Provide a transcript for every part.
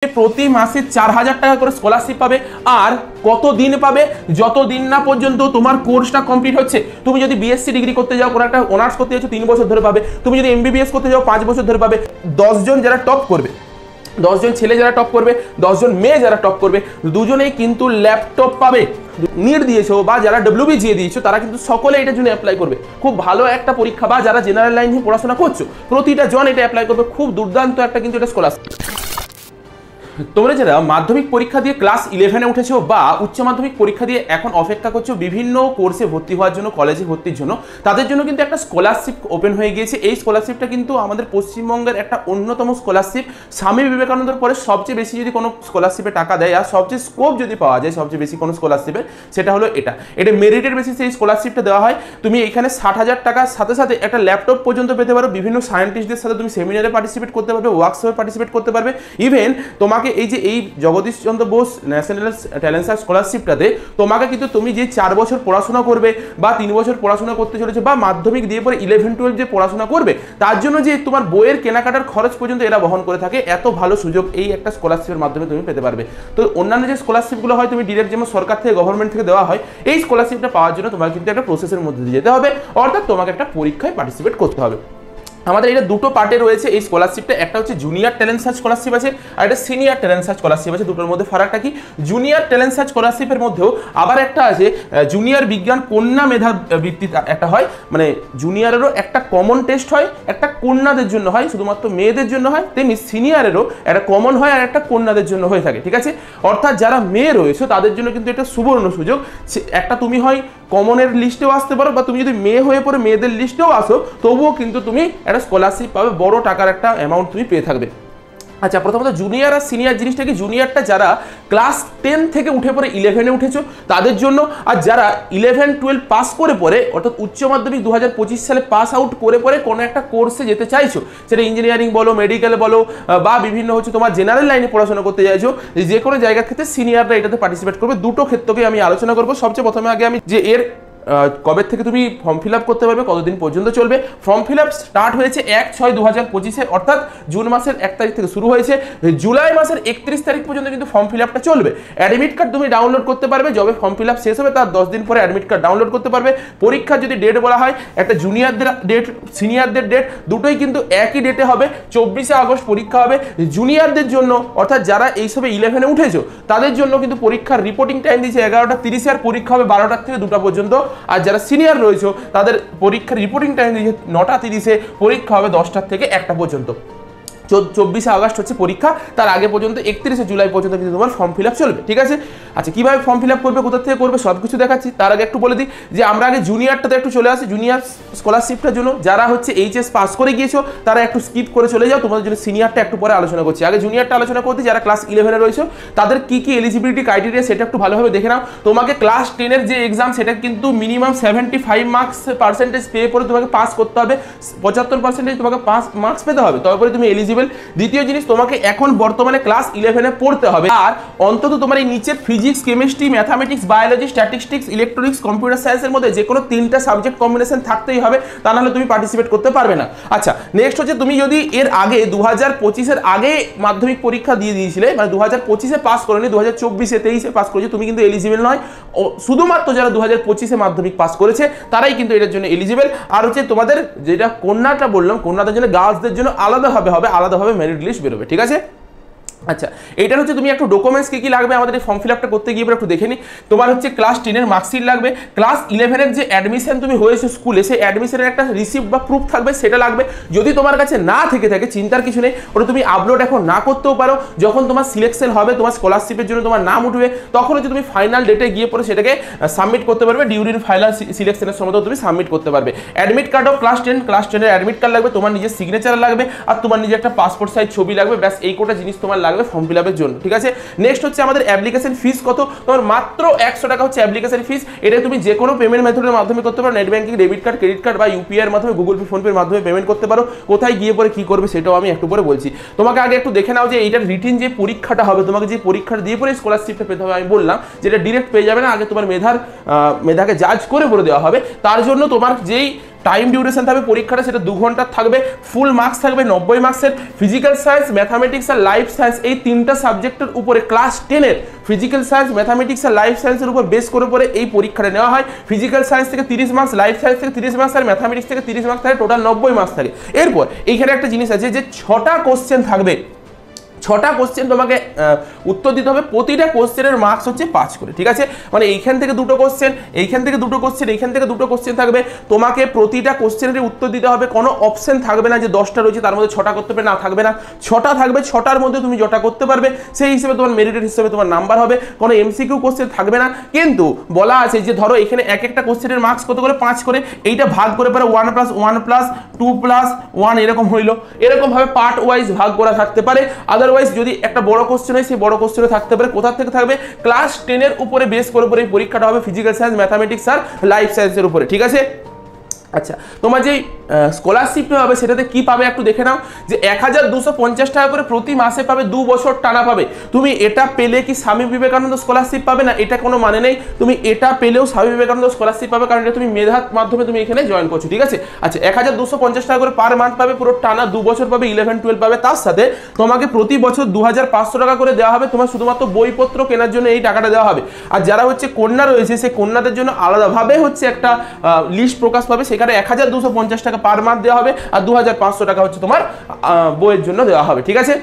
প্রতি মাসে 4000 টাকা করে স্কলারশিপ পাবে। আর কত দিন পাবে? যতদিন না পর্যন্ত তোমার কোর্সটা কমপ্লিট হচ্ছে। তুমি যদি বিএসসি ডিগ্রি করতে যাও, কোনো একটা অনার্স করতে যাচ্ছ, 3 বছর ধরে পাবে। তুমি যদি এমবিবিএস করতে যাও 5 বছর ধরে পাবে। 10 জন যারা টপ করবে, 10 জন ছেলে যারা টপ করবে, 10 জন মেয়ে যারা টপ করবে, দুজনেই কিন্তু ল্যাপটপ পাবে। নিট দিয়েছো বা যারা ডব্লিউবিজিএ দিয়েছো তারা কিন্তু সকলে এটার জন্য অ্যাপ্লাই করবে। খুব ভালো একটা পরীক্ষা। বা যারা জেনারেল লাইন নিয়ে পড়াশোনা করছো, প্রতিটা জন এটা অ্যাপ্লাই করবে। খুব দুর্দান্ত একটা কিন্তু এটা স্কলারশিপ। তোমরা যারা মাধ্যমিক পরীক্ষা দিয়ে ক্লাস 11-এ উঠেছো বা উচ্চ মাধ্যমিক পরীক্ষা দিয়ে এখন অপেক্ষা করছো বিভিন্ন কোর্সে ভর্তি হওয়ার জন্য, কলেজে ভর্তির জন্য, তাদের জন্য কিন্তু একটা স্কলারশিপ ওপেন হয়ে গিয়েছে। এই স্কলারশিপটা কিন্তু আমাদের পশ্চিমবঙ্গের একটা অন্যতম স্কলারশিপ। স্বামী বিবেকানন্দর পরে সবচেয়ে বেশি যদি কোনো স্কলারশিপে টাকা দেয় আর সবচেয়ে স্কোপ যদি পাওয়া যায় সবচেয়ে বেশি কোনো স্কলারশিপের, সেটা হলো এটা। এটা মেরিটের বেসিসে এই স্কলারশিপটা দেওয়া হয়। তুমি এখানে 60,000 টাকার সাথে সাথে একটা ল্যাপটপ পর্যন্ত পেতে পারো। বিভিন্ন সায়েন্টিস্টদের সাথে তুমি সেমিনারে পার্টিসিপেট করতে পারবে, ওয়ার্কশপে পার্টিসিপেট করতে পারবে। ইভেন তোমাকে এই Jagadish Chandra Bose national talent search স্কলারশিপটাতে তোমাকে কিন্তু তুমি যে 4 বছর পড়াশোনা করবে বা 3 বছর পড়াশোনা করতে চলেছে বা মাধ্যমিক দিয়ে পরে 11-12 যে পড়াশোনা করবে, তার জন্য যে তোমার বইয়ের কেনাকাটার খরচ পর্যন্ত এরা বহন করে থাকে। এত ভালো সুযোগ এই একটা স্কলারশিপের মাধ্যমে তুমি পেতে পারবে। তো অন্যান্য যে স্কলারশিপগুলো হয় তুমি ডিরেক্ট যেমন সরকার থেকে, গভর্নমেন্ট থেকে দেওয়া হয়, এই স্কলারশিপটা পাওয়ার জন্য তোমাকে কিন্তু একটা প্রসেসের মধ্যে দিয়ে যেতে হবে, অর্থাৎ তোমাকে একটা পরীক্ষায় পার্টিসিপেট করতে হবে। আমাদের এটা দুটো পার্টে রয়েছে এই স্কলারশিপটা। একটা হচ্ছে জুনিয়র ট্যালেন্ট সার্চ স্কলারশিপ আছে, আর একটা সিনিয়র ট্যালেন্ট সার্চ স্কলারশিপ আছে। দুটোর মধ্যে ফারাকটা কি? জুনিয়র ট্যালেন্ট সার্চ স্কলারশিপের মধ্যেও আবার একটা আছে জুনিয়র বিজ্ঞান কন্যা মেধা বৃত্তি একটা হয়। মানে জুনিয়রেরও একটা কমন টেস্ট হয়, একটা কন্যাদের জন্য হয়, শুধুমাত্র মেয়েদের জন্য হয়। তেমনি সিনিয়রেরও একটা কমন হয় আর একটা কন্যাদের জন্য হয়ে থাকে, ঠিক আছে? অর্থাৎ যারা মেয়ে রয়েছে তাদের জন্য কিন্তু এটা সুবর্ণ সুযোগ। একটা তুমি হয় কমনের লিস্টেও আসতে পারো, বা তুমি যদি মেয়ে হয়ে পড়ে মেয়েদের লিস্টেও আসো, তবুও কিন্তু তুমি একটা স্কলারশিপ পাবে, বড় টাকার একটা অ্যামাউন্ট তুমি পেয়ে থাকবে। আচ্ছা, প্রথমত জুনিয়র আর সিনিয়র জিনিসটা কি? জুনিয়রটা যারা ক্লাস 10 থেকে উঠে পরে 11-এ উঠেছো তাদের জন্য, আর যারা 11-12 পাস করে পরে অর্থাৎ উচ্চ মাধ্যমিক 2025 সালে পাস আউট করে পরে কোনো একটা কোর্সে যেতে চাইছো, সেটা ইঞ্জিনিয়ারিং বলো, মেডিকেল বলো, বা বিভিন্ন হচ্ছে তোমার জেনারেল লাইনে পড়াশোনা করতে চাইছো, যে কোনো জায়গার ক্ষেত্রে সিনিয়ররা এটাতে পার্টিসিপেট করবে। দুটো ক্ষেত্রকে আমি আলোচনা করবো। সবচেয়ে প্রথমে আগে আমি যে এর কবে থেকে তুমি ফর্ম ফিল আপ করতে পারবে, কতদিন পর্যন্ত চলবে। ফর্ম ফিল আপ স্টার্ট হয়েছে 1/6/2025 অর্থাৎ জুন মাসের 1 তারিখ থেকে শুরু হয়েছে। জুলাই মাসের 31 তারিখ পর্যন্ত কিন্তু ফর্ম ফিল আপটা চলবে। অ্যাডমিট কার্ড তুমি ডাউনলোড করতে পারবে যবে ফর্ম ফিল আপ শেষ হবে, তার 10 দিন পরে অ্যাডমিট কার্ড ডাউনলোড করতে পারবে। পরীক্ষার যদি ডেট বলা হয়, একটা জুনিয়রদের ডেট, সিনিয়রদের ডেট, দুটোই কিন্তু একই ডেটে হবে। 24শে আগস্ট পরীক্ষা হবে। জুনিয়রদের জন্য অর্থাৎ যারা এইসবে 11-এ উঠেছো তাদের জন্য কিন্তু পরীক্ষার রিপোর্টিং টাইম দিয়েছে 11:30 আর পরীক্ষা হবে 12টা থেকে 2টা পর্যন্ত। আর যারা সিনিয়র রয়েছে তাদের পরীক্ষার রিপোর্টিং টাইম দিয়েছে 9:30, পরীক্ষা হবে 10টা থেকে 1টা পর্যন্ত। 24শে আগস্ট হচ্ছে পরীক্ষা, তার আগে পর্যন্ত 31শে জুলাই পর্যন্ত কিন্তু তোমার ফর্ম ফিল আপ চলবে, ঠিক আছে? আচ্ছা, কীভাবে ফর্ম ফিল আপ করবে, কোথা থেকে করবে, সব কিছু দেখাচ্ছি। তার আগে একটু বলে দিই যে আমরা আগে জুনিয়রটাতে একটু চলে আসি। জুনিয়র স্কলারশিপটার জন্য যারা হচ্ছে এইচএস পাস করে গিয়েছো তারা একটু স্কিপ করে চলে যাও, তোমাদের জন্য সিনিয়রটা একটু পরে আলোচনা করছি। আগে জুনিয়রটা আলোচনা করতে, যারা ক্লাস 11-এ রয়েছে তাদের কি কি এলিজিবিলিটি ক্রাইটেরিয়া সেটা একটু ভালোভাবে দেখে নাও। তোমাকে ক্লাস 10-এর যে এক্সাম সেটা কিন্তু মিনিমাম 75 মার্কস পেয়ে পরে তোমাকে পাস করতে হবে। 75% তোমাকে মার্কস পেতে হবে, তারপরে তুমি এলিজিবল। দ্বিতীয় জিনিস, তোমাকে এখন বর্তমানে ক্লাস 11-এ পড়তে হবে আর অন্তত তোমার এই নিচের physics, chemistry, mathematics, biology, statistics, electronics, computer সায়েন্সের মধ্যে যে কোনো 3টা সাবজেক্ট কম্বিনেশন থাকতেই হবে, তা নাহলে তুমি পার্টিসিপেট করতে পারবে না। আচ্ছা, নেক্সট হচ্ছে তুমি যদি এর আগে 2025-এর আগে মাধ্যমিক পরীক্ষা দিয়ে দিয়েছিলে, মানে 2025-এ পাস করেনি, 2024-এ 23-এ পাস করেছে, তুমি কিন্তু এলিজিবল নয়। শুধুমাত্র যারা 2025-এ মাধ্যমিক পাস করেছে তারাই কিন্তু এটার জন্য এলিজিবল। আর হচ্ছে তোমাদের যেটা কন্যাটা বললাম, কন্যাদের জন্য, গার্লসদের জন্য আলাদাভাবে মেরিট লিস্ট বেরোবে, ঠিক আছে? আচ্ছা, এইটা হচ্ছে তুমি একটু ডকুমেন্টস কি লাগবে আমাদের এই ফর্ম ফিল আপটা করতে গিয়ে একটু দেখে নি। তোমার হচ্ছে ক্লাস 10-এর মার্কশিট লাগবে, ক্লাস 11-এর যে অ্যাডমিশন তুমি হয়েছে স্কুলে, সেই অ্যাডমিশনের একটা রিসিপ্ট বা প্রুফ থাকবে, সেটা লাগবে। যদি তোমার কাছে না থেকে থাকে চিন্তার কিছু নেই, ওটা তুমি আপলোড এখন না করতেও পারো। যখন তোমার সিলেকশন হবে, তোমার স্কলারশিপের জন্য তোমার নাম উঠবে, তখন হচ্ছে তুমি ফাইনাল ডেটে গিয়ে পরে সেটাকে সাবমিট করতে পারবে। ডিউরিং ফাইনাল সিলেকশনের সময় তুমি সাবমিট করতে পারবে। অ্যাডমিট কার্ডও ক্লাস 10-এর অ্যাডমিট কার্ড লাগবে, তোমার নিজের সিগনেচার লাগবে, আর তোমার নিজের একটা পাসপোর্ট সাইজ ছবি লাগবে। ব্যাস এই কোটা জিনিস তোমার লাগবে ফর্ম ফিল আপের জন্য, ঠিক আছে? নেক্সট হচ্ছে আমাদের অ্যাপ্লিকেশন ফিস কত? তোমার মাত্র 100 টাকা হচ্ছে অ্যাপ্লিকেশন ফিস। এটা তুমি যে কোনো পেমেন্ট মেথডের মাধ্যমে করতে পারো, net banking, debit card, credit card বা ইউপিআই এর মাধ্যমে, গুগল পে, ফোন পের মাধ্যমে পেমেন্ট করতে পারো। কোথায় গিয়ে পরে কি করবে সেটাও আমি একটু পরে বলছি। তোমাকে আগে একটু দেখে নাও যে এইটার রিটিন যে পরীক্ষাটা হবে, তোমাকে যে পরীক্ষাটা দিয়ে পরে স্কলারশিপটা পেতে হবে। আমি বললাম যেটা ডিরেক্ট পেয়ে যাবে না, আগে তোমার মেধাকে জাজ করে দেওয়া হবে। তার জন্য তোমার যেই টাইম ডিউরেশন থাকবে পরীক্ষাটা সেটা 2 ঘন্টার থাকবে, ফুল মার্কস থাকবে 90 মার্কসের। ফিজিক্যাল সায়েন্স, ম্যাথামেটিক্স আর লাইফ সায়েন্স এই 3টা সাবজেক্টের উপরে ক্লাস 10-এর ফিজিক্যাল সায়েন্স, ম্যাথামেটিক্স আর লাইফ সায়েন্সের উপর বেস করে এই পরীক্ষাটা নেওয়া হয়। ফিজিক্যাল সায়েন্স থেকে 30 মার্কস, লাইফ সায়েন্স থেকে 30 মার্কস আর ম্যাথামেটিক্স থেকে 30 মার্কস থাকে, টোটাল 90 মার্কস থাকে। এরপর এইখানে একটা জিনিস আছে যে 6টা কোশ্চেন থাকবে, 6টা কোশ্চেন তোমাকে উত্তর দিতে হবে, প্রতিটা কোশ্চেনের মার্কস হচ্ছে 5 করে, ঠিক আছে? মানে এইখান থেকে 2টো কোশ্চেন, এইখান থেকে 2টো কোশ্চেন, এইখান থেকে 2টো কোশ্চেন থাকবে, তোমাকে প্রতিটা কোশ্চেনের উত্তর দিতে হবে। কোনো অপশন থাকবে না যে 10টা রয়েছে তার মধ্যে 6টা করতে হবে, না থাকবে না, 6টা থাকবে, 6টার মধ্যে তুমি যটা করতে পারবে সেই হিসেবে তোমার মেরিটের হিসেবে তোমার নাম্বার হবে। কোনো এমসিকিউ কোশ্চেন থাকবে না, কিন্তু বলা আছে যে ধরো এখানে এক একটা কোশ্চেনের মার্কস কত করে, 5 করে, এইটা ভাগ করে পারে 1 + 1 + 2 + 1 এরকম হইলো, এরকম ভাবে পার্ট ওয়াইজ ভাগ করা থাকতে পারে। আদারওয়াইজ যদি একটা বড় কোশ্চেন হয় সেই বড় কোশ্চেনে থাকতে পারে, কোথা থেকে থাকবে, ক্লাস 10-এর উপরে বেস করে এই পরীক্ষাটা হবে, ফিজিক্যাল সায়েন্স, ম্যাথামেটিক্স আর লাইফ সায়েন্সের উপরে, ঠিক আছে? আচ্ছা, তোমার যে স্কলারশিপটা হবে সেটাতে কি পাবে একটু দেখে নাও, যে 1250 টাকা করে প্রতি মাসে পাবে, 2 বছর টানা পাবে। তুমি এটা পেলে কি স্বামী বিবেকানন্দ স্কলারশিপ পাবে না, এটা কোনো মানে নেই, তুমি এটা পেলেও স্বামী বিবেকানন্দ স্কলারশিপ পাবে, কারণ এটা তুমি মেধার মাধ্যমে তুমি এখানে জয়েন করছো, ঠিক আছে? আচ্ছা, 1250 টাকা করে পার মান্থ পাবে, পুরো টানা 2 বছর পাবে, 11-12 পাবে। তার সাথে তোমাকে প্রতি বছর 2500 টাকা করে দেওয়া হবে, তোমার শুধুমাত্র বইপত্র কেনার জন্য এই টাকাটা দেওয়া হবে। আর যারা হচ্ছে কন্যা রয়েছে সেই কন্যাদের জন্য আলাদাভাবে হচ্ছে একটা লিস্ট প্রকাশ পাবে, সেখানে 1250 টাকা পার মান্থ দেওয়া হবে, আর 2500 টাকা হচ্ছে তোমার বইয়ের জন্য দেওয়া হবে, ঠিক আছে?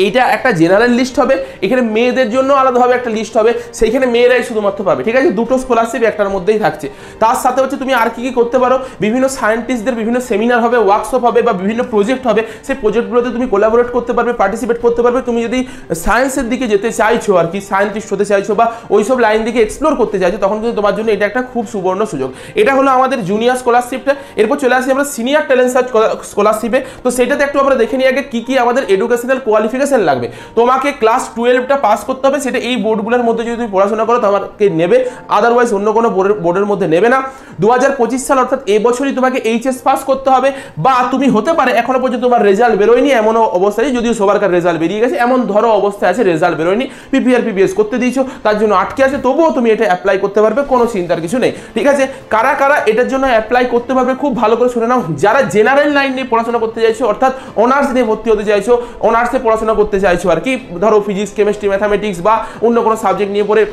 এইটা একটা জেনারেল লিস্ট হবে, এখানে মেয়েদের জন্য আলাদাভাবে একটা লিস্ট হবে, সেইখানে মেয়েরাই শুধুমাত্র পাবে, ঠিক আছে? 2টো স্কলারশিপ একটার মধ্যেই থাকছে। তার সাথে হচ্ছে তুমি আর কি করতে পারো, বিভিন্ন সায়েন্টিস্টদের বিভিন্ন সেমিনার হবে, ওয়ার্কশপ হবে বা বিভিন্ন প্রজেক্ট হবে, সেই প্রজেক্টগুলোতে তুমি কোলাবোরেট করতে পারবে, পার্টিসিপেট করতে পারবে। তুমি যদি সায়েন্সের দিকে যেতে চাইছো, আর কি সায়েন্টিস্ট হতে চাইছো বা ওইসব লাইন দিকে এক্সপ্লোর করতে চাইছো, তখন কিন্তু তোমার জন্য এটা একটা খুব সুবর্ণ সুযোগ। এটা হলো আমাদের জুনিয়র স্কলারশিপটা। এরপর চলে আসি আমরা সিনিয়র ট্যালেন্ট সার্চ স্কলারশিপে। তো সেটাতে একটু আমরা দেখে নিই আগে কি কি আমাদের এডুকেশনাল কোয়ালিফিকেশন লাগবে। তোমাকে ক্লাস 12টা পাস করতে হবে, সেটা এই বোর্ডগুলোর মধ্যে যদি তুমি পড়াশোনা করো তোমাকে নেবে, আদারওয়াইজ অন্য কোনো বোর্ডের মধ্যে নেবে না। 2025 সাল অর্থাৎ এই বছরই তোমাকে এইচএস পাস করতে হবে, বা তুমি হতে পারে এখনো পর্যন্ত তোমার রেজাল্ট বেরোয়নি এমন অবস্থায়, যদিও সবারকার রেজাল্ট বেরিয়ে গেছে, এমন ধরো অবস্থায় আছে রেজাল্ট বেরোয়নি, পিপিআর করতে দিয়েছো, তার জন্য আটকে আছে, তবুও তুমি এটা অ্যাপ্লাই করতে পারবে, কোনো চিন্তার কিছু নেই, ঠিক আছে? কারা কারা এটার জন্য অ্যাপ্লাই করতে পারবে খুব ভালো করে শুনে নাও। যারা জেনারেল লাইন নিয়ে পড়াশোনা করতে চাইছো, অর্থাৎ অনার্স নিয়ে ভর্তি হতে চাইছো, অনার্সে পড়াশোনা করতে চাইছো আর কি, ধরো ফিজিক্স, কেমিস্ট্রি, ম্যাথামেটিক্স বা অন্য কোনো সাবজেক্ট নিয়ে পড়ে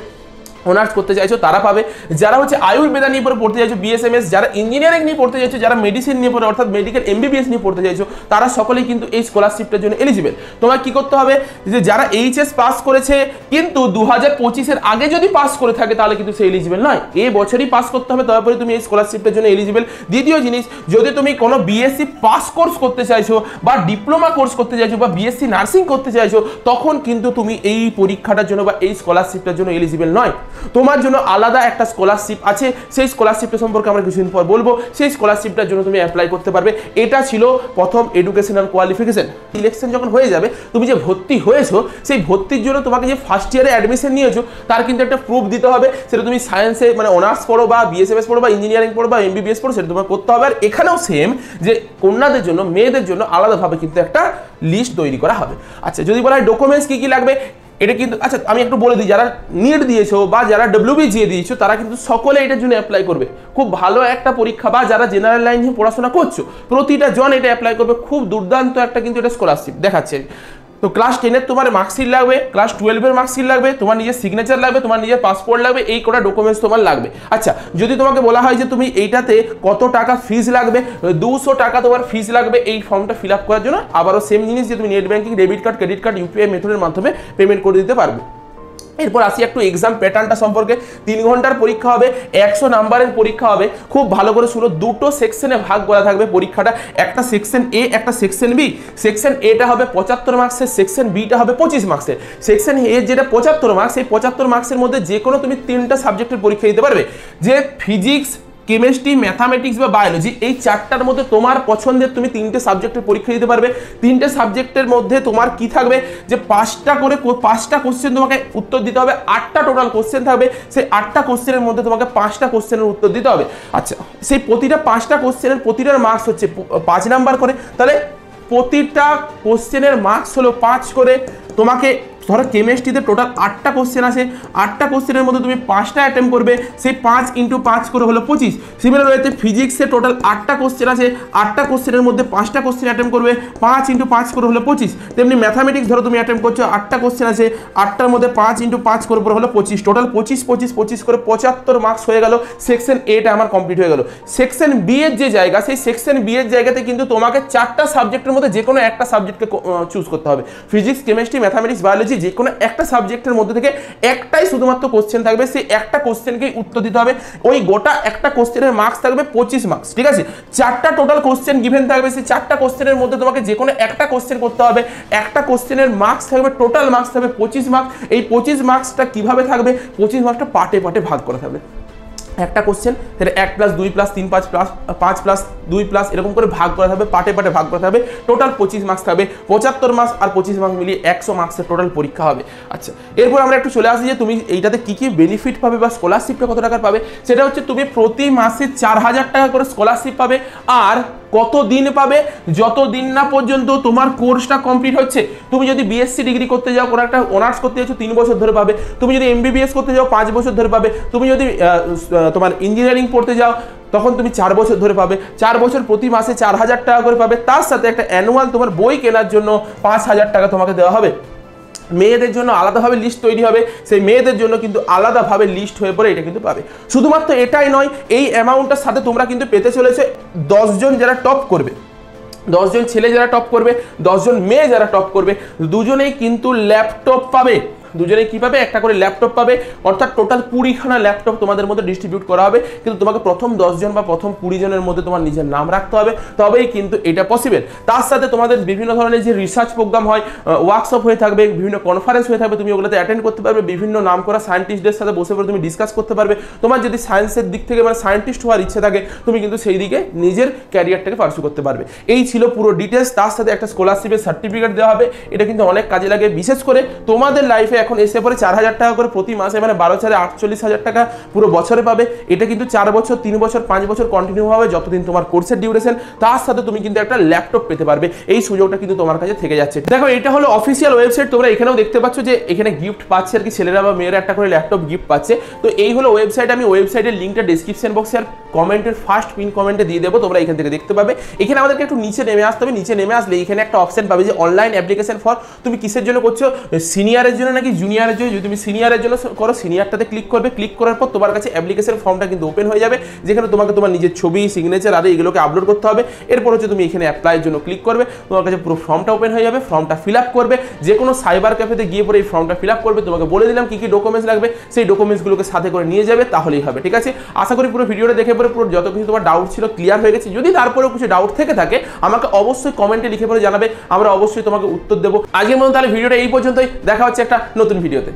অনার্স করতে চাইছো তারা পাবে। যারা হচ্ছে আয়ুর্বেদা নিয়ে পড়ে পড়তে চাইছো, বিএসএমএস, যারা ইঞ্জিনিয়ারিং নিয়ে পড়তে চাইছো, যারা মেডিসিন নিয়ে পড়ে অর্থাৎ মেডিকেল এমবিবিএস নিয়ে পড়তে চাইছো, তারা সকলেই কিন্তু এই স্কলারশিপটার জন্য এলিজিবল। তোমার কি করতে হবে, যে যারা এইচএস পাস করেছে কিন্তু 2025-এর আগে যদি পাস করে থাকে তাহলে কিন্তু সে এলিজিবল নয়, এই বছরই পাস করতে হবে, তারপরে তুমি এই স্কলারশিপটার জন্য এলিজিবল। দ্বিতীয় জিনিস, যদি তুমি কোনো বিএসসি পাস কোর্স করতে চাইছো বা ডিপ্লোমা কোর্স করতে চাইছো বা বিএসসি নার্সিং করতে চাইছো, তখন কিন্তু তুমি এই পরীক্ষাটার জন্য বা এই স্কলারশিপটার জন্য এলিজিবল নয়। তোমার জন্য আলাদা একটা স্কলারশিপ আছে, সেই স্কলারশিপটা সম্পর্কে আমরা কিছুদিন পর বলবো, সেই স্কলারশিপটার জন্য তুমি অ্যাপ্লাই করতে পারবে। এটা ছিল প্রথম এডুকেশনাল কোয়ালিফিকেশন। ইলেকশন যখন হয়ে যাবে, তুমি যে ভর্তি হয়েছো সেই ভর্তির জন্য তোমাকে যে ফার্স্ট ইয়ারে অ্যাডমিশন নিয়েছো তার কিন্তু একটা প্রুফ দিতে হবে, সেটা তুমি সায়েন্সে মানে অনার্স পড়ো বা বিএসএমএস পড়ো বা ইঞ্জিনিয়ারিং পড়ো বা এমবিবিএস পড়ো, সেটা তোমার করতে হবে। আর এখানেও সেম, যে কন্যাদের জন্য, মেয়েদের জন্য আলাদাভাবে কিন্তু একটা লিস্ট তৈরি করা হবে। আচ্ছা, যদি বলা হয় ডকুমেন্টস কি কি লাগবে, এটা কিন্তু আচ্ছা আমি একটু বলে দিই, যারা নিট দিয়েছো বা যারা ডব্লিউবিজিএ দিয়েছো তারা কিন্তু সকলে এটার জন্য অ্যাপ্লাই করবে। খুব ভালো একটা পরীক্ষা, বা যারা জেনারেল লাইন নিয়ে পড়াশোনা করছো প্রতিটা জন এটা অ্যাপ্লাই করবে। খুব দুর্দান্ত একটা কিন্তু এটা স্কলারশিপ দেখাচ্ছে। তো ক্লাস 10-এর তোমার মার্কশিট লাগবে, ক্লাস 12-এর মার্কশিট লাগবে, তোমার নিজের সিগনেচার লাগবে, তোমার নিজের পাসপোর্ট লাগবে, এই কটা ডকুমেন্টস তোমার লাগবে। আচ্ছা, যদি তোমাকে বলা হয় যে তুমি এইটাতে কত টাকা ফিস লাগবে, 200 টাকা তোমার ফিস লাগবে এই ফর্মটা ফিল আপ করার জন্য। আবারও সেম জিনিস, যে তুমি net banking, debit card, credit card, UPI মেথডের মাধ্যমে পেমেন্ট করে দিতে পারবে। এরপর আসি একটু এক্সাম প্যাটার্নটা সম্পর্কে। 3 ঘন্টার পরীক্ষা হবে, 100 নাম্বারের পরীক্ষা হবে। খুব ভালো করে শুনো, 2টো সেকশনে ভাগ করা থাকবে পরীক্ষাটা, একটা সেকশন এ, একটা সেকশন বি। সেকশন এটা হবে 75 মার্কসের, সেকশন বিটা হবে 25 মার্কসের। সেকশন এ যেটা 75 মার্কস, এই 75 মার্কসের মধ্যে যে কোনো তুমি 3টা সাবজেক্টের পরীক্ষা দিতে পারবে, যে ফিজিক্স, কেমিস্ট্রি, ম্যাথামেটিক্স বা বায়োলজি, এই 4টার মধ্যে তোমার পছন্দের তুমি 3টে সাবজেক্টের পরীক্ষা দিতে পারবে। 3টে সাবজেক্টের মধ্যে তোমার কি থাকবে, যে 5টা কোশ্চেন তোমাকে উত্তর দিতে হবে, 8টা টোটাল কোশ্চেন থাকবে। সেই 8টা কোশ্চেনের মধ্যে তোমাকে 5টা কোশ্চেনের উত্তর দিতে হবে। আচ্ছা, সেই প্রতিটা 5টা কোশ্চেনের প্রতিটার মার্কস হচ্ছে 5 নাম্বার করে, তাহলে প্রতিটা কোশ্চেনের মার্কস হলো 5 করে। তোমাকে ধরো কেমিস্ট্রিতে টোটাল 8টা কোশ্চেন আছে, 8টা কোশ্চেনের মধ্যে তুমি 5টা অ্যাটেম্প করবে, সেই 5 × 5 করে হলো 25। সিমিলার ওয়েতে ফিজিক্সে টোটাল 8টা কোশ্চেন আছে, 8টা কোশ্চেনের মধ্যে 5টা কোশ্চেন অ্যাটেম্প করবে, 5 × 5 করে হলো 25। তেমনি ম্যাথামেটিক্স ধরো তুমি অ্যাটেম্প করছো, 8টা কোশ্চেন আছে, 8টার মধ্যে 5 × 5 করে হলো 25, টোটাল 25 25 25 করে 75 মার্কস হয়ে গেল। সেকশন এটা আমার কমপ্লিট হয়ে গেল। সেকশন বি এর যে জায়গা, সেই সেকশন বি এর জায়গাতে কিন্তু তোমাকে 4টা সাবজেক্টের মধ্যে যে কোনো একটা সাবজেক্টকে চুজ করতে হবে। ফিজিক্স, কেমিস্ট্রি, ম্যাথামেটিক্স, বায়োলজি যে কোনো একটা সাবজেক্টের মধ্যে থেকে একটাই শুধুমাত্র কোশ্চেন থাকবে, সেই একটা কোশ্চেনকেই উত্তর দিতে হবে। ওই গোটা একটা কোশ্চেনের মার্কস থাকবে 25 মার্কস, ঠিক আছে। 4টা টোটাল কোশ্চেন গিভেন থাকবে, সেই 4টা কোশ্চেনের মধ্যে তোমাকে যে কোনো একটা কোশ্চেন করতে হবে। একটা কোশ্চেনের মার্কস থাকবে, টোটাল মার্কস থাকবে 25 মার্কস। এই 25 মার্কসটা কিভাবে থাকবে? 25 মার্কসটা পার্টে পার্টে ভাগ করা থাকবে। একটা কোশ্চেন তাহলে 1 + 2 + 3 5 + 2 এরকম করে ভাগ করা থাকবে, পার্টে পার্টে ভাগ করা থাকবে। টোটাল 25 মার্কস থাকবে। 75 মার্কস আর 25 মার্কস মিলিয়ে 100 মার্কসের টোটাল পরীক্ষা হবে। আচ্ছা, এরপর আমরা একটু চলে আসি যে তুমি এইটাতে কি কি বেনিফিট পাবে বা স্কলারশিপটা কত টাকার পাবে। সেটা হচ্ছে তুমি প্রতি মাসে 4000 টাকা করে স্কলারশিপ পাবে। আর কত দিন পাবে? যত দিন না পর্যন্ত তোমার কোর্সটা কমপ্লিট হচ্ছে। তুমি যদি বিএসসি ডিগ্রি করতে যাও, কোনো একটা অনার্স করতে যাচ্ছ, 3 বছর ধরে পাবে। তুমি যদি এমবিবিএস করতে যাও 5 বছর ধরে পাবে। তুমি যদি তোমার ইঞ্জিনিয়ারিং পড়তে যাও তখন তুমি 4 বছর ধরে পাবে। 4 বছর প্রতি মাসে 4000 টাকা করে পাবে। তার সাথে একটা অ্যানুয়াল তোমার বই কেনার জন্য 5000 টাকা তোমাকে দেওয়া হবে। মেয়েদের জন্য আলাদাভাবে লিস্ট তৈরি হবে, সেই মেয়েদের জন্য কিন্তু আলাদাভাবে লিস্ট হয়ে পড়ে এটা কিন্তু পাবে। শুধুমাত্র এটাই নয়, এই অ্যামাউন্টটার সাথে তোমরা কিন্তু পেতে চলেছে 10 জন যারা টপ করবে, 10 জন ছেলে যারা টপ করবে, 10 জন মেয়ে যারা টপ করবে, দুজনেই কিন্তু ল্যাপটপ পাবে। দুজনে কি পাবে? একটা করে ল্যাপটপ পাবে। অর্থাৎ টোটাল 20খানা ল্যাপটপ তোমাদের মধ্যে ডিস্ট্রিবিউট করা হবে। কিন্তু তোমাকে প্রথম 10 জন বা প্রথম 20 জনের মধ্যে তোমার নিজের নাম রাখতে হবে, তবেই কিন্তু এটা পসিবল। তার সাথে তোমাদের বিভিন্ন ধরনের যে রিসার্চ প্রোগ্রাম হয়, ওয়ার্কশপ হয়ে থাকবে, বিভিন্ন কনফারেন্স হয়ে থাকবে, তুমি ওগুলোতে অ্যাটেন্ড করতে পারবে। বিভিন্ন নাম করা সায়েন্টিস্টদের সাথে বসে পড়ে তুমি ডিসকাস করতে পারবে। তোমার যদি সায়েন্সের দিক থেকে মানে সায়েন্টিস্ট হওয়ার ইচ্ছে থাকে, তুমি কিন্তু সেই দিকে নিজের ক্যারিয়ারটাকে পার্সু করতে পারবে। এই ছিল পুরো ডিটেলস। তার সাথে একটা স্কলারশিপের সার্টিফিকেট দেওয়া হবে। এটা কিন্তু অনেক কাজে লাগে, বিশেষ করে তোমাদের লাইফে এখন এসে পরে 4000 টাকা করে প্রতি মাসে, মানে 12,48,000 টাকা পুরো বছরে পাবে। এটা কিন্তু 4 বছর, 3 বছর, 5 বছর কন্টিনিউ হবে, যতদিন তোমার কোর্সের ডিউরেশন। তার সাথে তুমি কিন্তু একটা ল্যাপটপ পেতে পারবে। এই সুযোগটা কিন্তু তোমার কাছে থেকে যাচ্ছে। দেখো, এটা হলো অফিসিয়াল ওয়েবসাইট। তোমরা এখানেও দেখতে পাচ্ছ যে এখানে গিফট পাচ্ছে আর কি, ছেলেরা বা মেয়েরা একটা করে ল্যাপটপ গিফট পাচ্ছে। তো এই হলো ওয়েবসাইট। আমি ওয়েবসাইটের লিঙ্কটা ডেসক্রিপশন বক্সে আর কমেন্টের ফার্স্ট পিন কমেন্টে দিয়ে দেবো, তোমরা এখান থেকে দেখতে পাবে। এখানে আমাদেরকে একটু নিচে নেমে আসতে হবে। নিচে নেমে আসলে এখানে একটা অপশন পাবে যে অনলাইন অ্যাপ্লিকেশন ফর। তুমি কিসের জন্য করছো? সিনিয়রের জন্য নাকি জুনিয়রের জন্য? যদি তুমি সিনিয়রের জন্য করো, সিনিয়রটাতে ক্লিক করবে। ক্লিক করার পর তোমার কাছে অ্যাপ্লিকেশন ফর্মটা কিন্তু ওপেন হয়ে যাবে, যেখানে তোমাকে তোমার নিজের ছবি, সিগনেচার আর এগুলোকে আপলোড করতে হবে। এরপর হচ্ছে তুমি এখানে অ্যাপ্লাইয়ের জন্য ক্লিক করবে, তোমার কাছে পুরো ফর্মটা ওপেন হয়ে যাবে। ফর্মটা ফিল আপ করবে, যে কোনো সাইবার ক্যাফেতে গিয়ে পরে এই ফর্মটা ফিল আপ করবে। তোমাকে বলে দিলাম কি কি ডকুমেন্টস লাগবে, সেই ডকুমেন্টসগুলোকে সাথে করে নিয়ে যাবে, তাহলেই হবে। ঠিক আছে, আশা করি পুরো ভিডিওটা দেখে পরে পুরো যত কিছু তোমার ডাউট ছিল ক্লিয়ার হয়ে গেছে। যদি তারপরেও কিছু ডাউট থেকে থাকে আমাকে অবশ্যই কমেন্টে লিখে পরে জানাবে, আমরা অবশ্যই তোমাকে উত্তর দেবো। আজকের মতো তাহলে ভিডিওটা এই পর্যন্তই। দেখা হচ্ছে একটা নতুন ভিডিওতে।